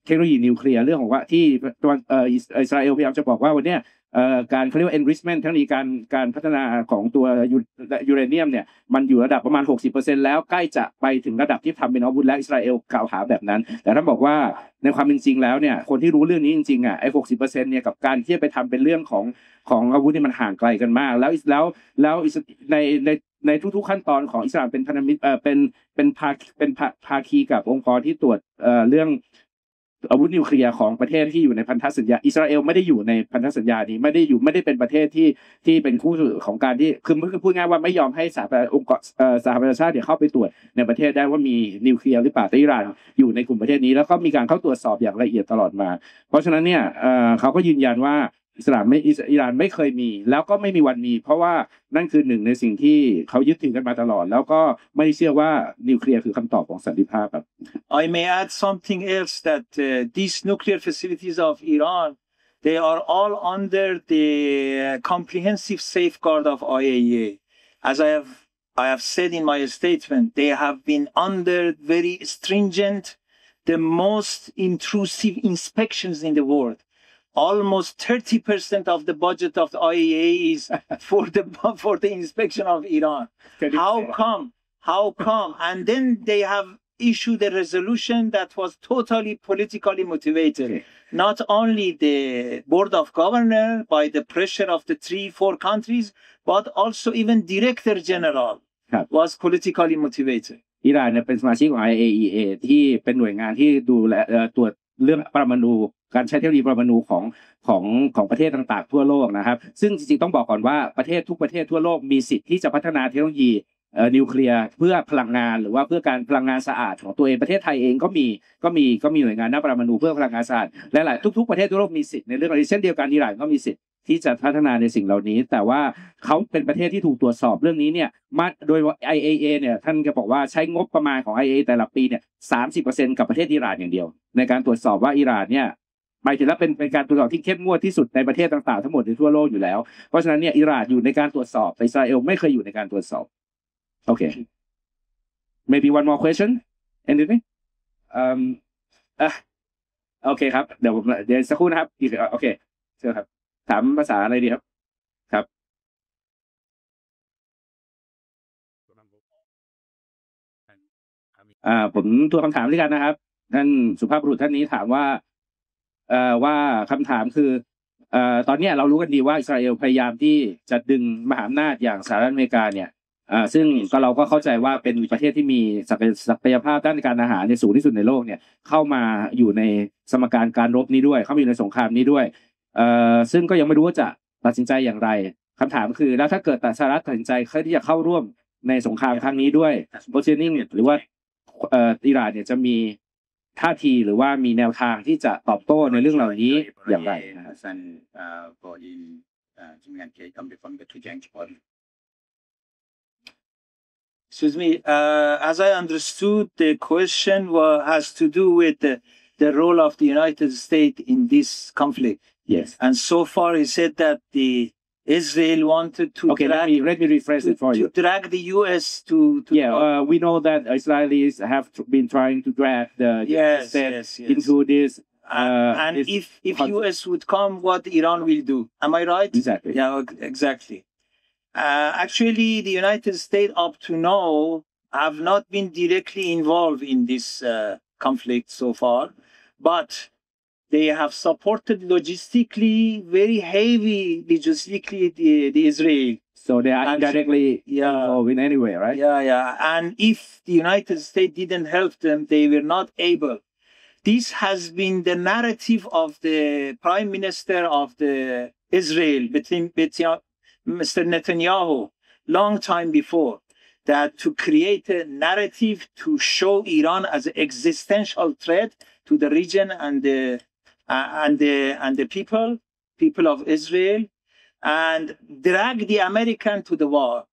เทคโนโลยีนิวเคลียร์เรื่องของว่าที่อิสราเอลพยายามจะบอกว่าวันนี้การเขาเรียกว่า enrichment ทั้งนี้การพัฒนาของตัวยูเรเนียมเนี่ยมันอยู่ระดับประมาณ 60% แล้วใกล้จะไปถึงระดับที่ทำเป็นอาวุธและอิสราเอลกล่าวหาแบบนั้นแต่ท่านบอกว่าในความเป็นจริงแล้วเนี่ยคนที่รู้เรื่องนี้จริงๆไอ้ 60% เนี่ยกับการที่จะไปทำเป็นเรื่องของอาวุธนี่มันห่างไกลกันมากแล้วในทุกๆขั้นตอนของอิสลามเป็นพันธมิตรเป็นภาคีกับองค์กรที่ตรวจเรื่อง อาวุธนิวเคลียร์ของประเทศที่อยู่ในพันธสัญญาอิสราเอลไม่ได้อยู่ในพันธสัญญานี้ไม่ได้เป็นประเทศที่เป็นคู่ของการที่คือพูดง่ายว่าไม่ยอมให้สหประชาชาติเข้าไปตรวจในประเทศได้ว่ามีนิวเคลียร์หรือเปล่าแต่อิหร่านอยู่ในกลุ่มประเทศนี้แล้วก็มีการเข้าตรวจสอบอย่างละเอียดตลอดมาเพราะฉะนั้นเนี่ยเขาก็ยืนยันว่าอิหร่านไม่เคยมีแล้วก็ไม่มีวันมีเพราะว่านั่นคือหนึ่งในสิ่งที่เขายึดถือกันมาตลอดแล้วก็ไม่เชื่อว่านิวเคลียร์คือคำตอบของสันติภาพครับ I may add something else that these nuclear facilities of Iran, they are all under the comprehensive safeguard of IAEA. As I have said in my statement, they have been under very stringent, the most intrusive inspections in the world. Almost 30% of the budget of the IAEA is for the inspection of Iran. How come? And then they have issued a resolution that was totally politically motivated. Not only the board of governors by the pressure of the 3-4 countries, but also even director general was politically motivated. อิหร่านเนี่ยเป็นสมาชิกของ IAEA ที่เป็นหน่วยงานที่ดูแลตรวจเรื่องปรมาณูการใช้เทคโนโลยีปรมาณูของประเทศต่างๆทั่วโลกนะครับซึ่งจริงๆต้องบอกก่อนว่าทุกประเทศทั่วโลกมีสิทธิ์ที่จะพัฒนาเทคโนโลยีนิวเคลียร์เพื่อพลังงานหรือว่าเพื่อการพลังงานสะอาดของตัวเองประเทศไทยเองก็มีหน่วยงานด้านปรมาณูเพื่อพลังงานสะอาดและหลายทุกประเทศทั่วโลกมีสิทธิ์ในเรื่องนี้เช่นเดียวกันอิหร่านก็มีสิทธิ์ที่จะพัฒนาในสิ่งเหล่านี้แต่ว่าเขาเป็นประเทศที่ถูกตรวจสอบเรื่องนี้เนี่ยมาโดย IAEA เนี่ยท่านก็บอกว่าใช้งบประมาณของ IAEA แต่ละปีเนี่ย 30% กับประเทศอิหร่านอย่างเดียวในการตรวจสอบว่าอิหร่านเนี่ยหมายถึงแล้วเป็นการตรวจสอบที่เข้มงวดที่สุดในประเทศต่างๆทั้งหมดในทั่วโลกอยู่แล้วเพราะฉะนั้นเนี่ยอิหร่านอยู่ในการตรวจสอบแต่อิสราเอลไม่เคยอยู่ในการตรวจสอบโอเค maybe one more question anything โอเคครับเดี๋ยวสักครู่นะครับโอเคเชิญครับถามภาษาอะไรดีครับครับผมทวนคำถามด้วยกันนะครับท่านสุภาพบุรุษท่านนี้ถามว่าคำถามคือตอนนี้เรารู้กันดีว่าอิสราเอลพยายามที่จะดึงมหาอำนาจอย่างสหรัฐอเมริกาเนี่ยซึ่งเราก็เข้าใจว่าเป็นประเทศที่มีศักยภาพด้านการอาหารในสูงที่สุดในโลกเนี่ยเข้ามาอยู่ในสมการรบนี้ด้วยเข้ามาอยู่ในสงครามนี้ด้วยซึ่งก็ยังไม่รู้ว่าจะตัดสินใจอย่างไรคำถามคือแล้วถ้าเกิดสหรัฐตัดสินใจที่จะเข้าร่วมในสงครามครั้งนี้ด้วยโพสเนิ่งหรือว่าอิหร่านเนี่ยจะมีท่าทีหรือว่ามีแนวทางที่จะตอบโต้ในเรื่องเหล่านี้อย่างไรนะครับ Excuse me, as I understood, the question has to do with the role of the United States in this conflict. Yes. And so far, he said that Israel wanted to let me rephrase it for you. To drag the U.S. to we know that Israelis have been trying to drag the United States into this. And if U.S. would come, what Iran will do? Am I right? Exactly. Yeah, exactly. Actually, the United States up to now have not been directly involved in this conflict so far, but they have supported logistically, very heavy logistically the Israel. So they are indirectly involved in any way, right? Yeah. And if the United States didn't help them, they were not able. This has been the narrative of the Prime Minister of the Israel, between Mr. Netanyahu, long time before, that to create a narrative to show Iran as an existential threat to the region and the people of Israel, and drag the American to the war.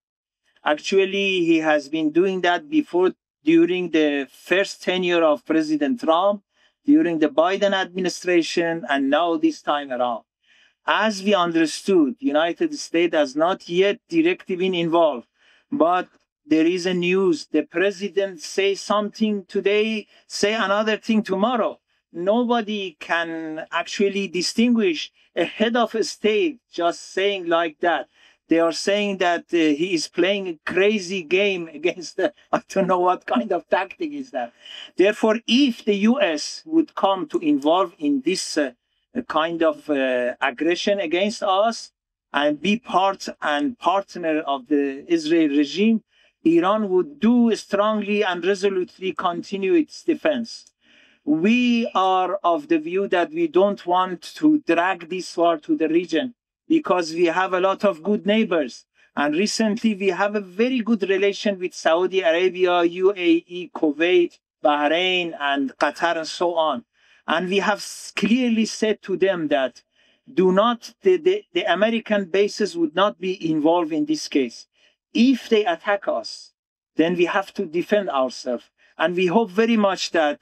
Actually, he has been doing that before, during the first tenure of President Trump, during the Biden administration, and now this time around. As we understood, the United States has not yet directly been involved, but there is a news. The president says something today, say another thing tomorrow. Nobody can actually distinguish a head of a state just saying like that. They are saying that he is playing a crazy game against I don't know what kind of tactic is that. Therefore, if the U.S. would come to involve in this kind of aggression against us and be part and partner of the Israel regime, Iran would do strongly and resolutely continue its defense. We are of the view that we don't want to drag this war to the region because we have a lot of good neighbors. And recently we have a very good relation with Saudi Arabia, UAE, Kuwait, Bahrain, and Qatar, and so on. And we have clearly said to them that the American bases would not be involved in this case. If they attack us, then we have to defend ourselves. And we hope very much that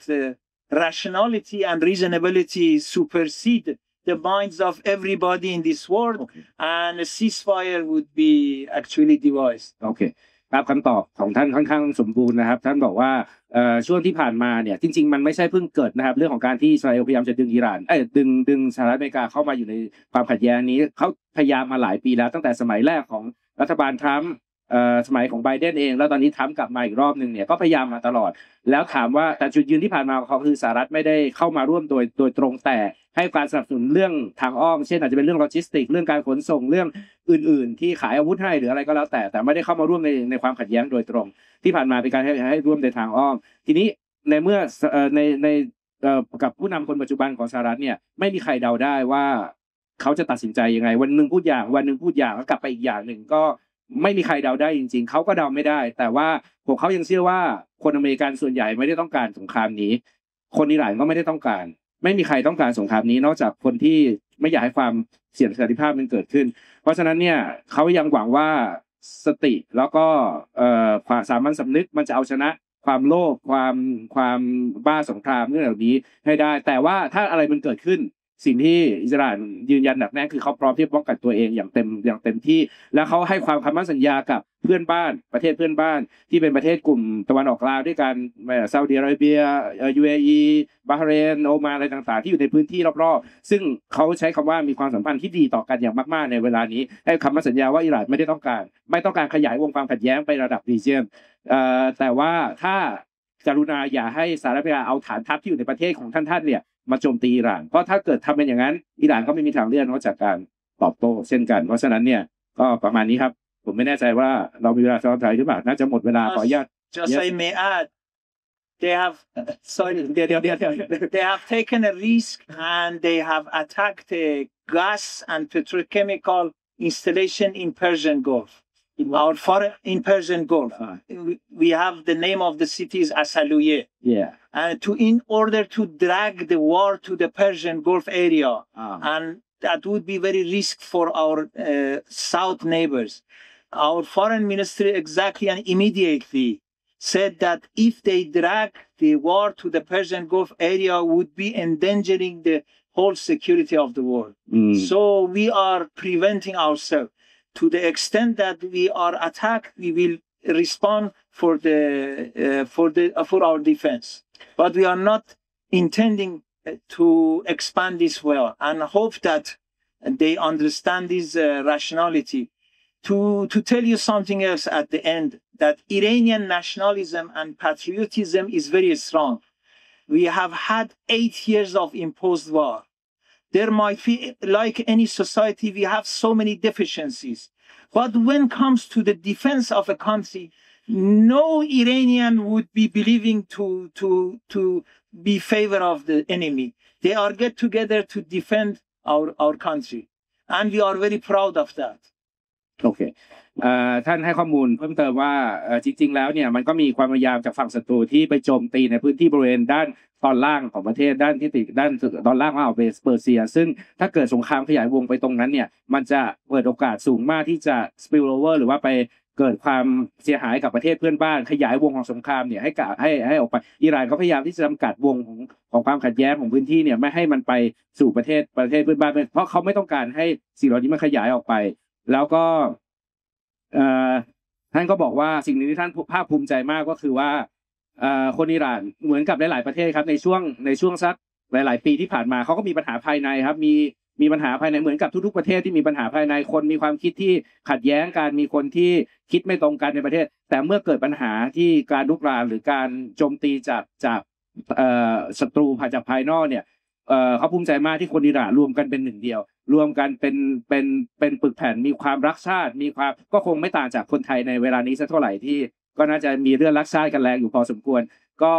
rationality and reasonability supersede the minds of everybody in this world, and a ceasefire would be actually devised. โอเคครับคำตอบของท่านค่อนข้างสมบูรณ์นะครับท่านบอกว่าช่วงที่ผ่านมาเนี่ยจริงๆมันไม่ใช่เพิ่งเกิดนะครับเรื่องของการที่อิสราเอลพยายามจะดึงอิหร่านดึงสหรัฐอเมริกาเข้ามาอยู่ในความขัดแย้งนี้เขาพยายามมาหลายปีแล้วตั้งแต่สมัยแรกของรัฐบาลทรัมป์สมัยของไบเดนเองแล้วตอนนี้ทรัมป์กลับมาอีกรอบนึงเนี่ยก็พยายามมาตลอดแล้วถามว่าแต่จุดยืนที่ผ่านมาของเขาคือสหรัฐไม่ได้เข้ามาร่วมโดยตรงแต่ให้การสนับสนุนเรื่องทางอ้อมเช่นอาจจะเป็นเรื่องโลจิสติกเรื่องการขนส่งเรื่องอื่นๆที่ขายอาวุธให้หรืออะไรก็แล้วแต่ไม่ได้เข้ามาร่วมในความขัดแย้งโดยตรงที่ผ่านมาเป็นการให้ร่วมในทางอ้อมทีนี้ในเมื่อในกับผู้นำคนปัจจุบันของสหรัฐเนี่ยไม่มีใครเดาได้ว่าเขาจะตัดสินใจยังไงวันนึงพูดอย่างวันนึงพูดอย่างแล้วกลับไปอีกอย่างหนึ่งก็ไม่มีใครเดาได้จริงๆเขาก็เดาไม่ได้แต่ว่าพวกเขายังเชื่อว่าคนอเมริกันส่วนใหญ่ไม่ได้ต้องการสงครามนี้คนอิหร่านก็ไม่ได้ต้องการไม่มีใครต้องการสงครามนี้นอกจากคนที่ไม่อยากให้ความเสี่ยงสันติภาพมันเกิดขึ้นเพราะฉะนั้นเนี่ยเขายังหวังว่าสติแล้วก็ความสามัญสำนึกมันจะเอาชนะความโลภความบ้าสงครามเรื่องเหล่านี้ให้ได้แต่ว่าถ้าอะไรมันเกิดขึ้นสิ่งที่อิสราเอลยืนยันหนักแน่นคือเขาพร้อมที่จะป้องกันตัวเองอย่างเต็มที่และเขาให้ความคำมั่นสัญญากับเพื่อนบ้านประเทศเพื่อนบ้านที่เป็นประเทศกลุ่มตะวันออกกลางด้วยกันซาอุดิอาระเบียUAE บาห์เรนโอมานอะไรต่างๆที่อยู่ในพื้นที่รอบๆซึ่งเขาใช้คำว่ามีความสัมพันธ์ที่ดีต่อกันอย่างมากๆในเวลานี้ให้คำมั่นสัญญาว่าอิหร่านไม่ต้องการขยายวงความขัดแย้งไประดับรีเจียนแต่ว่าถ้ากรุณาอย่าให้สหรัฐอเมริกาเอาฐานทัพที่อยู่ในประเทศของท่านเนี่ยมาโจมตีอิหร่านเพราะถ้าเกิดทำเป็นอย่างนั้นอิหร่านก็ไม่มีทางเลือกนอกจากการตอบโต้เช่นกันเพราะฉะนั้นเนี่ยก็ประมาณนี้ครับผมไม่แน่ใจว่าเรามีเวลาซ้อนท้ายหรือเปล่าน่าจะหมดเวลาขออนุญาต Just I may add they have they have taken a risk and they have attacked a gas and petrochemical installation in Persian Gulf. Our foreign in Persian Gulf, we have the name of the city is Asaluye. Yeah. And in order to drag the war to the Persian Gulf area, and that would be very risk for our south neighbors. Our foreign ministry exactly and immediately said that if they drag the war to the Persian Gulf area, would be endangering the whole security of the world. So we are preventing ourselves. To the extent that we are attacked, we will respond for our defense. But we are not intending to expand this war, and hope that they understand this rationality. To tell you something else at the end, that Iranian nationalism and patriotism is very strong. We have had 8 years of imposed war. There might be, like any society, we have so many deficiencies. But when it comes to the defense of a country, no Iranian would be believing to be favor of the enemy. They are get together to defend our country. And we are very proud of that. โอเคท่านให้ข้อมูลเพิ่มเติมว่าจริงๆแล้วเนี่ยมันก็มีความพยายามจากฝั่งศัตรูที่ไปโจมตีในพื้นที่บริเวณด้านตอนล่างของประเทศด้านที่ติดด้านตอนล่างของอ่าวเปอร์เซียซึ่งถ้าเกิดสงครามขยายวงไปตรงนั้นเนี่ยมันจะเปิดโอกาสสูงมากที่จะ spill over หรือว่าไปเกิดความเสียหายกับประเทศเพื่อนบ้านขยายวงของสงครามเนี่ยให้ออกไปอิหร่านเขาพยายามที่จะจำกัดวงของความขัดแย้งของพื้นที่เนี่ยไม่ให้มันไปสู่ประเทศเพื่อนบ้านเพราะเขาไม่ต้องการให้สิ่งเหล่านี้มันขยายออกไปแล้วก็ท่านก็บอกว่าสิ่งหนึ่งที่ท่านภาคภูมิใจมากก็คือว่าคนอิหร่านเหมือนกับหลายๆประเทศครับในช่วงสักหลายๆปีที่ผ่านมาเขาก็มีปัญหาภายในครับมีปัญหาภายในเหมือนกับทุกๆประเทศที่มีปัญหาภายในคนมีความคิดที่ขัดแย้งกันมีคนที่คิดไม่ตรงกันในประเทศแต่เมื่อเกิดปัญหาที่การรุกรานหรือการโจมตีจากศัตรูจากภายนอกเนี่ยเขาภูมิใจมากที่คนอิหร่านรวมกันเป็นหนึ่งเดียวรวมกันเป็นปึกแผ่นมีความรักชาติมีความก็คงไม่ต่างจากคนไทยในเวลานี้สักเท่าไหร่ที่ก็น่าจะมีเรื่องรักชาติกันแรงอยู่พอสมควร ก็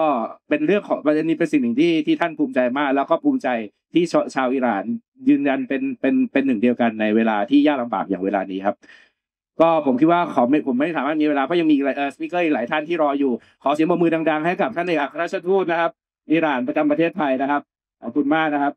เป็นเรื่องของประเด็นนี้เป็นสิ่งหนึ่งที่ท่านภูมิใจมากแล้วก็ภูมิใจที่ชาวอิหร่านยืนยันเป็นหนึ่งเดียวกันในเวลาที่ยากลำบากอย่างเวลานี้ครับก็ผมคิดว่าผมไม่สามารถมีเวลาเพราะยังมีสปีกเกอร์อีกหลายท่านที่รออยู่ขอเสียงปรบมือดังๆให้กับท่านเอกอัครราชทูตนะครับอิหร่านประจำประเทศไทยนะครับขอบคุณมากนะครับ